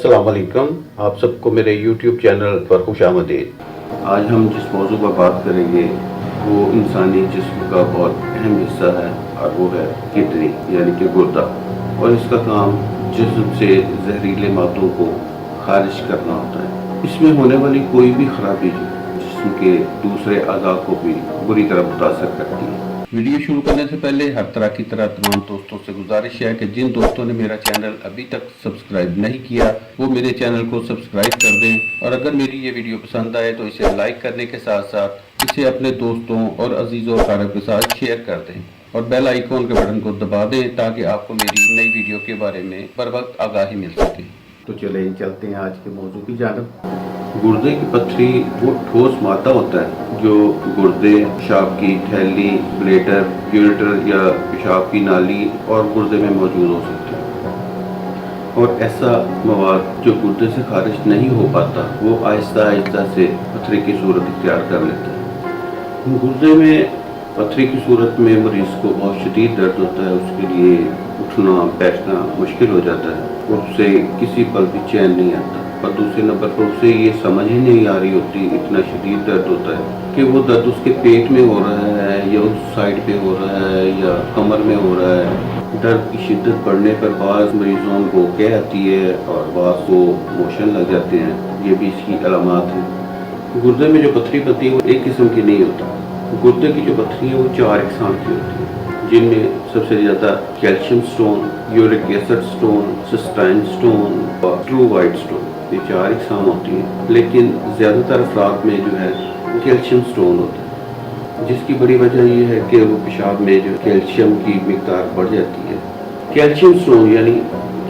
अस्सलाम वालेकुम, आप सबको मेरे YouTube चैनल पर खुश आमदीद। आज हम जिस मौजू पर बात करेंगे वो इंसानी जिस्म का बहुत अहम हिस्सा है और वो है किडनी यानी कि गुर्दा। और इसका काम जिस्म से जहरीले मादों को खारिज करना होता है। इसमें होने वाली कोई भी खराबी जिस्म के दूसरे अज़ा को भी बुरी तरह मुतासर करती है। वीडियो शुरू करने से पहले हर तरह की तमाम दोस्तों से गुजारिश है कि जिन दोस्तों ने मेरा चैनल अभी तक सब्सक्राइब नहीं किया वो मेरे चैनल को सब्सक्राइब कर दें, और अगर मेरी ये वीडियो पसंद आए तो इसे लाइक करने के साथ साथ इसे अपने दोस्तों और अजीज़ों और अक़ारिब के साथ शेयर कर दें और बेल आइकॉन के बटन को दबा दें ताकि आपको मेरी नई वीडियो के बारे में बर वक्त आगाही मिल सके। तो चलें चलते हैं आज के मौजू की जानब। गुर्दे की पत्थरी वो ठोस मादा होता है जो गुर्दे, पेशाब की थैली, ब्लैडर, यूरेटर या पेशाब की नाली और गुर्दे में मौजूद हो सकती है। और ऐसा मवाद जो गुर्दे से खारिज नहीं हो पाता वो आहिस्ता आहिस्ता से पत्थरी की सूरत इख्तियार कर लेता है। गुर्दे में पत्थरी की सूरत में मरीज़ को बहुत शदीद दर्द होता है, उसके लिए उठना बैठना मुश्किल हो जाता है और उसे किसी पल भी चैन नहीं आता। और दूसरे नंबर पर उसे ये समझ ही नहीं आ रही होती, इतना शदीद दर्द होता है कि वो दर्द उसके पेट में हो रहा है या उस साइड पे हो रहा है या कमर में हो रहा है। दर्द की शिद्दत बढ़ने पर बाज़ मरीज़ों को कह आती है और बाज़ को मोशन लग जाते हैं, ये भी इसकी अलामात हैं। गुर्दे में जो पत्थरी बनती है वो एक किस्म की नहीं होती। गुर्दे की जो पत्थरी है वो 4 अक़साम की होती है, जिनमें सबसे ज़्यादा calcium stone, uric acid stone, cysteine stone और ट्रू वाइट स्टोन, ये 4 अक़साम होती हैं। लेकिन ज़्यादातर अफराद में जो है कैल्शियम स्टोन होता है, जिसकी बड़ी वजह ये है कि वो पेशाब में जो कैल्शियम की मिकदार बढ़ जाती है। कैल्शियम स्टोन यानी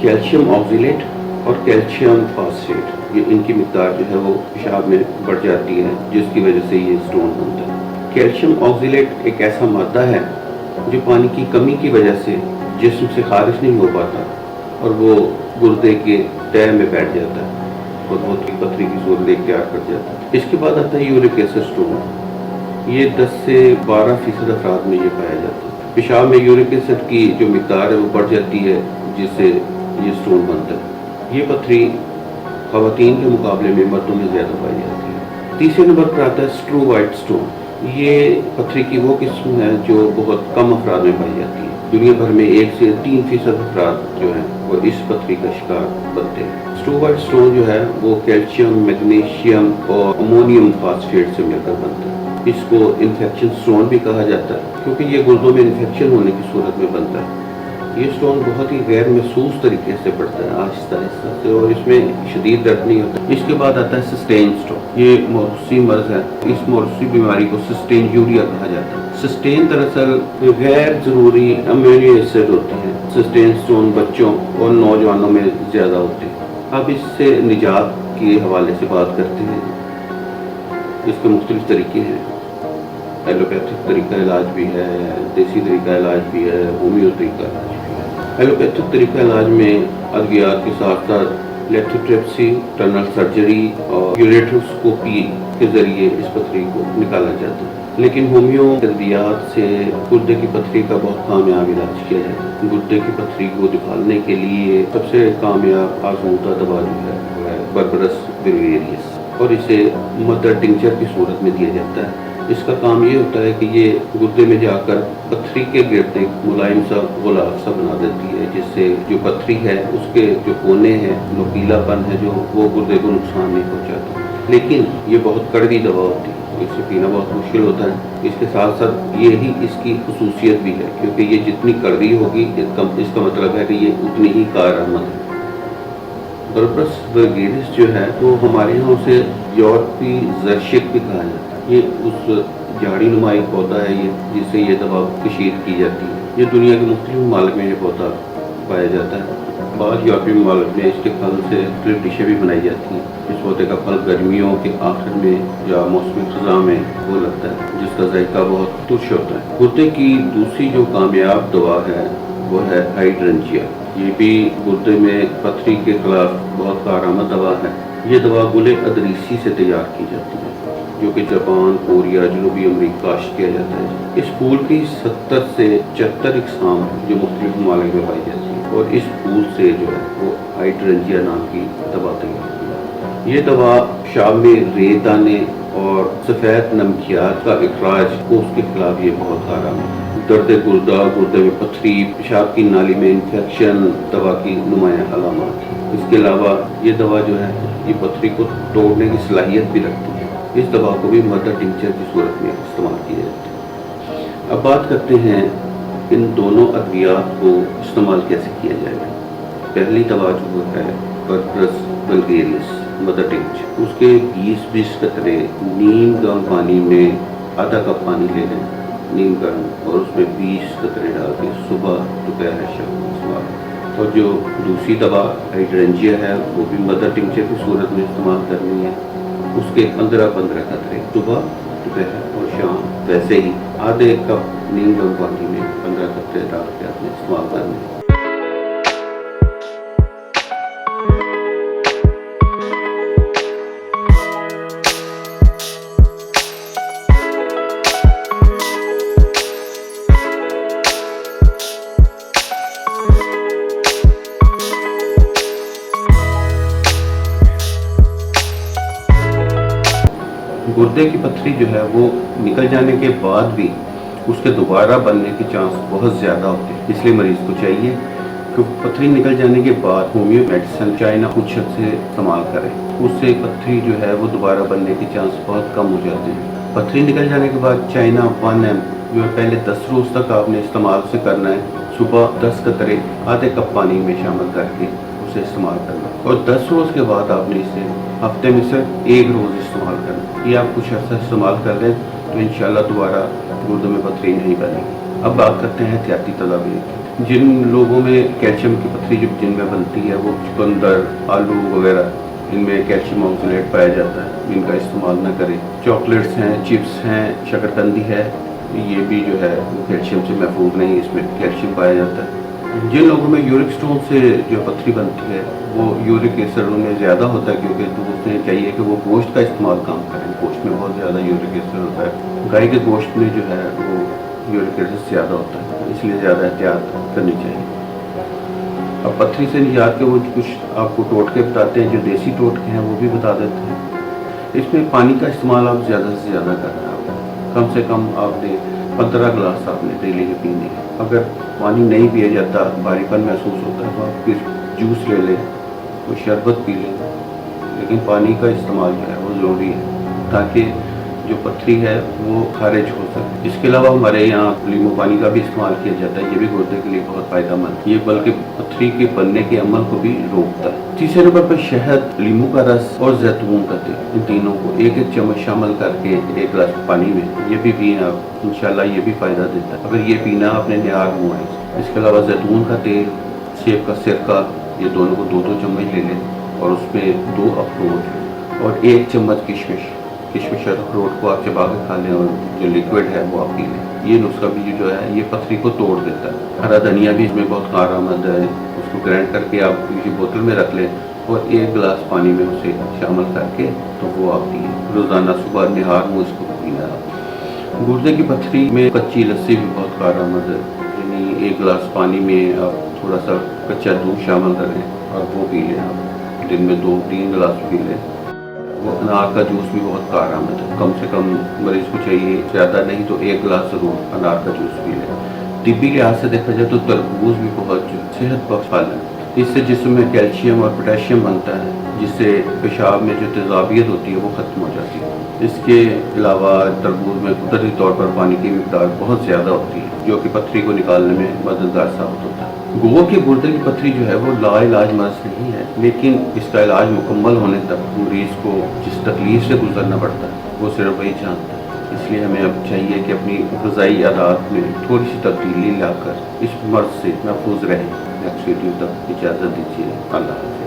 कैल्शियम ऑक्सीलेट और कैल्शियम फॉस्फेट, ये इनकी मिकदार जो है वो पेशाब में बढ़ जाती है, जिसकी वजह से ये स्टोन बनता है। कैल्शियम ऑक्सीलेट एक ऐसा मादा है जो पानी की कमी की वजह से जिस्म से खारिज नहीं हो पाता और वो गुर्दे के तह में बैठ जाता है और वो पत्थरी की सूरत इख्तियार कर जाता है। इसके बाद आता है यूरिक एसिड स्टोन। ये 10 से 12% अफराद में ये पाया जाता है। पेशाब में यूरिक एसिड की जो मिकदार है वो बढ़ जाती है, जिससे ये स्टोन बनता है। ये पत्थरी ख़वातीन के मुकाबले में मर्दों में ज़्यादा पाई जाती है। तीसरे नंबर पर आता है ट्रू वाइट स्टोन। ये पत्थरी की वो किस्म है जो बहुत कम अफराद में पाई जाती है। दुनिया भर में 1 से 3% अफराद जो हैं वो इस पत्थरी का शिकार बनते हैं। ट्रू वाइट स्टोन जो है वो कैल्शियम, मैग्नीशियम और अमोनियम फॉस्फेट से मिलकर बनता है। इसको इन्फेक्शन स्टोन भी कहा जाता है क्योंकि ये गुर्दों में इन्फेक्शन होने की सूरत में बनता है। ये स्टोन बहुत ही गैर महसूस तरीके से बढ़ता है, आहिस्ता आहिस्ता से, और इसमें शदीद दर्द नहीं होता। इसके बाद आता है सिस्टेन स्टोन। ये मौरूसी मर्ज है। इस मौरूसी बीमारी को सिस्टेन यूरिया कहा जाता है। सिस्टेन दरअसल गैर ज़रूरी अमीनो एसिड होती है। सिस्टेन स्टोन बच्चों और नौजवानों में ज़्यादा होते हैं। अब इससे निजात के हवाले से बात करते हैं। इसके मुख्तलिफ तरीके हैं। एलोपैथिक तरीका इलाज भी है, देसी तरीका इलाज भी है, होम्यो तरीका इलाज भी है। एलोपैथिक तरीका इलाज में अद्वियात के साथ साथ लेथोट्रिप्सी, टनल सर्जरी और यूरेट्रोस्कोपी के ज़रिए इस पत्थरी को निकाला जाता है। लेकिन होम्यो अद्वियात से गुर्दे की पत्थरी का बहुत कामयाब इलाज किया जाता है। गुर्दे की पत्थरी को निकालने के लिए सबसे कामयाब आजमूदा दवा जो है वो है बर्बरस बिलियरियस, और इसे मदर टिंचर की सूरत में दिया जाता है। इसका काम ये होता है कि ये गुर्दे में जाकर पत्थरी के गिर्द एक मुलायम सा गुलाब सा बना देती है, जिससे जो पत्थरी है उसके जो कोने हैं, नुकीलापन है जो, वो गुर्दे को नुकसान नहीं पहुंचाता। लेकिन ये बहुत कड़वी दवा होती है, इसे पीना बहुत मुश्किल होता है। इसके साथ साथ यही इसकी खुसूसियत भी है क्योंकि ये जितनी कड़वी होगी इसका मतलब है कि ये उतनी ही कारआमद है। बर्बरस बिलियरियस जो है वो हमारे यहाँ उसे यूरोपी जर्शिक भी कहा जाता है। ये उस झाड़ी नुमाई पौधा है ये जिससे ये दवा कशीर की जाती है। ये दुनिया के मुख्तलिफ ममालिक में ये पौधा पाया जाता है। बाद यूरोपीय ममालिक में इसके फल से मुख्तलिफ डिशें भी बनाई जाती हैं। इस पौधे का फल गर्मियों के आखिर में या मौसमी ख़ज़ा में वो लगता है, जिसका जायका बहुत तुर्श होता है। गुर्दे की दूसरी जो कामयाब दवा है वो है हाइड्रेंजिया। ये भी गुर्दे में पत्थरी के खिलाफ बहुत कारआमद दवा है। ये दवा गुले अदरीसी से तैयार की जाती है जो कि जापान, कोरिया, जनूबी अमेरिका काश्त किया जाता है। इस फूल की 70 से 74 अक़साम जो मुख्तलिफ ममालिक में पाई जाती है। اور اس پھول سے جو ہے وہ ہائیڈرنجیا نام کی دوا تیار ہوئی۔ یہ دوا پیشاب میں ریت آنے اور سفید نمکیات کا اخراج کو اس کے خلاف یہ بہت کارآمد ہے۔ درد گردہ، گردے میں پتھری، پیشاب کی نالی میں انفیکشن دوا کی نمایاں علامات ہیں۔ اس کے علاوہ یہ دوا جو ہے یہ پتھری کو توڑنے کی صلاحیت بھی رکھتی ہے۔ اس دوا کو بھی مدر ٹنکچر کی صورت میں استعمال کیا جاتا ہے۔ اب بات کرتے ہیں ان دونوں ادویات کو استعمال کیسے کیا جائے گا۔ پہلی دوا جو ہے بربرس وولگیرس مدر ٹنکچر، اس کے 20 قطرے نیم گرم پانی میں آدھا کپ پانی لے لیں، نیم گرم، اور اس میں 20 قطرے ڈال کے صبح دوپہر شام استعمال کریں۔ اور جو دوسری دوا ہائیڈرنجیا ہے وہ بھی مدر ٹنکچر کی صورت میں استعمال کرنی ہے، اس کے 15 قطرے صبح دوپہر اور شام، ویسے ہی آدھے کپ نیم گرم پانی میں 15 قطرے ڈال کے آپ نے استعمال کرنے ہیں۔ گردے کی پتھری جو ہے وہ نکل جانے کے بعد بھی اس کے دوبارہ بننے کے چانس بہت زیادہ ہوتے ہیں، اس لیے مریض کو چاہیے کہ پتھری نکل جانے کے بعد ہومیو میڈیسن چائنا کچھ سے استعمال کریں، اس سے پتھری جو ہے وہ دوبارہ بننے کے چانس بہت کم ہو جاتے ہیں۔ پتھری نکل جانے کے بعد چائنا 1M جو پہلے 10 روز تک آپ نے استعمال سے کرنا ہے، صبح 10 قطرے آدھے کپ پانی میں شامل کر کے اسے استعمال کرنا، اور 10 روز کے بعد آپ نے اسے ہفتے میں صرف 1 روز استعمال کرنا۔ یہ آپ کچھ عرصہ استعمال کر لیں تو انشاءاللہ دوبارہ گردوں میں پتھری نہیں بنے گی۔ اب بات کرتے ہیں احتیاطی تدابیر کی۔ جن لوگوں میں کیلشیم کی پتھری جو جن میں بنتی ہے وہ چقندر، آلو وغیرہ، ان میں کیلشیم آکسیلیٹ پایا جاتا ہے، ان کا استعمال نہ کریں۔ چاکلیٹس ہیں، چپس ہیں، شکرکندی ہے، یہ بھی جو ہے وہ کیلشیم سے محفوظ نہیں، اس میں کیلشیم پایا جاتا ہے۔ جن لوگوں میں یورک سٹون سے جو پتھری بنتی ہے وہ یورک ایسڈ ان میں زیادہ ہوتا ہے، کیونکہ دوستوں چاہیے کہ وہ گوشت کا استعمال کم کریں، گوشت میں بہت زیادہ یورک ایسڈ ہوتا ہے، گائے کے گوشت میں جو ہے وہ یورک ایسڈ زیادہ ہوتا ہے، اس لیے زیادہ احتیاط کرنی چاہیے۔ اب پتھری سے نجات کے وہ کچھ آپ کو ٹوٹکے بتاتے ہیں، جو دیسی ٹوٹکے ہیں وہ بھی بتا دیتے ہیں۔ اس میں پانی کا استعمال آپ زیادہ سے زیادہ کرنا ہے، کم سے کم آپ نے 15 گلاس آپ نے ڈیلی کے پینے ہیں۔ اگر پانی نہیں پیا جاتا، بھاری پن محسوس ہوتا ہے، تو آپ پھر جوس لے لیں، کوئی شربت پی لیں، لیکن پانی کا استعمال جو ہے وہ ضروری ہے تاکہ جو پتھری ہے وہ خارج ہو سکے۔ اس کے علاوہ ہمارے یہاں لیمو پانی کا بھی استعمال کیا جاتا ہے، یہ بھی گردے کے لیے بہت فائدہ مند، یہ بلکہ پتھری کے بننے کے عمل کو بھی روکتا ہے۔ تیسرے نمبر پر شہد، لیمو کا رس اور زیتون کا تیل، ان تینوں کو 1 چمچ شامل کر کے 1 گلاس پانی میں یہ بھی پینا، انشاءاللہ یہ بھی فائدہ دیتا ہے اگر یہ پینا آپ نے نہار منہ ہے۔ اس کے علاوہ زیتون کا تیل، سیب کا سرکہ، یہ دونوں کو 2 چمچ لے لیں، اور اس میں 2 اخروٹ اور 1 چمچ کشمش اور اخروٹ کو آپ چبا کے کھا لیں، اور جو لیکوڈ ہے وہ آپ پی لیں۔ یہ نسخہ بھی جو ہے یہ پتھری کو توڑ دیتا ہے۔ ہرا دھنیا بھی اس میں بہت کارآمد ہے، اس کو گرائنڈ کر کے آپ کسی بوتل میں رکھ لیں اور 1 گلاس پانی میں اسے شامل کر کے تو وہ آپ پیے، روزانہ صبح نہار منہ اس کو پینا۔ گردے کی پتھری میں کچی لسی بھی بہت کارآمد ہے، یعنی 1 گلاس پانی میں آپ تھوڑا سا کچا دودھ شامل کریں اور وہ پی لیں، آپ دن میں 2-3 گلاس پی لیں۔ وہ انار کا جوس بھی بہت کارآمد ہے، کم سے کم مریض کو چاہیے زیادہ نہیں تو 1 گلاس ضرور انار کا جوس پی لیں۔ طبی لحاظ سے دیکھا جائے تو تربوز بھی بہت صحت بخش پھل ہے، اس سے جسم میں کیلشیم اور پوٹیشیم بنتا ہے، جس سے پیشاب میں جو تیزابیت ہوتی ہے وہ ختم ہو جاتی ہے۔ اس کے علاوہ تربوز میں قدرتی طور پر پانی کی مقدار بہت زیادہ ہوتی ہے، جو کہ پتھری کو نکالنے میں مددگار ثابت ہوتا ہے۔ گوو کے گردے کی پتھری جو ہے وہ لا علاج مرض نہیں ہے، لیکن اس کا علاج مکمل ہونے تک مریض کو جس تکلیف سے گزرنا پڑتا ہے وہ صرف وہی جانتا ہے۔ اس لیے ہمیں اب چاہیے کہ اپنی غذائی عادات میں تھوڑی سی تبدیلی لا کر اس مرض سے محفوظ رہیں۔ نیکسٹ ویڈیو تک اجازت دیجیے، اللہ حافظ۔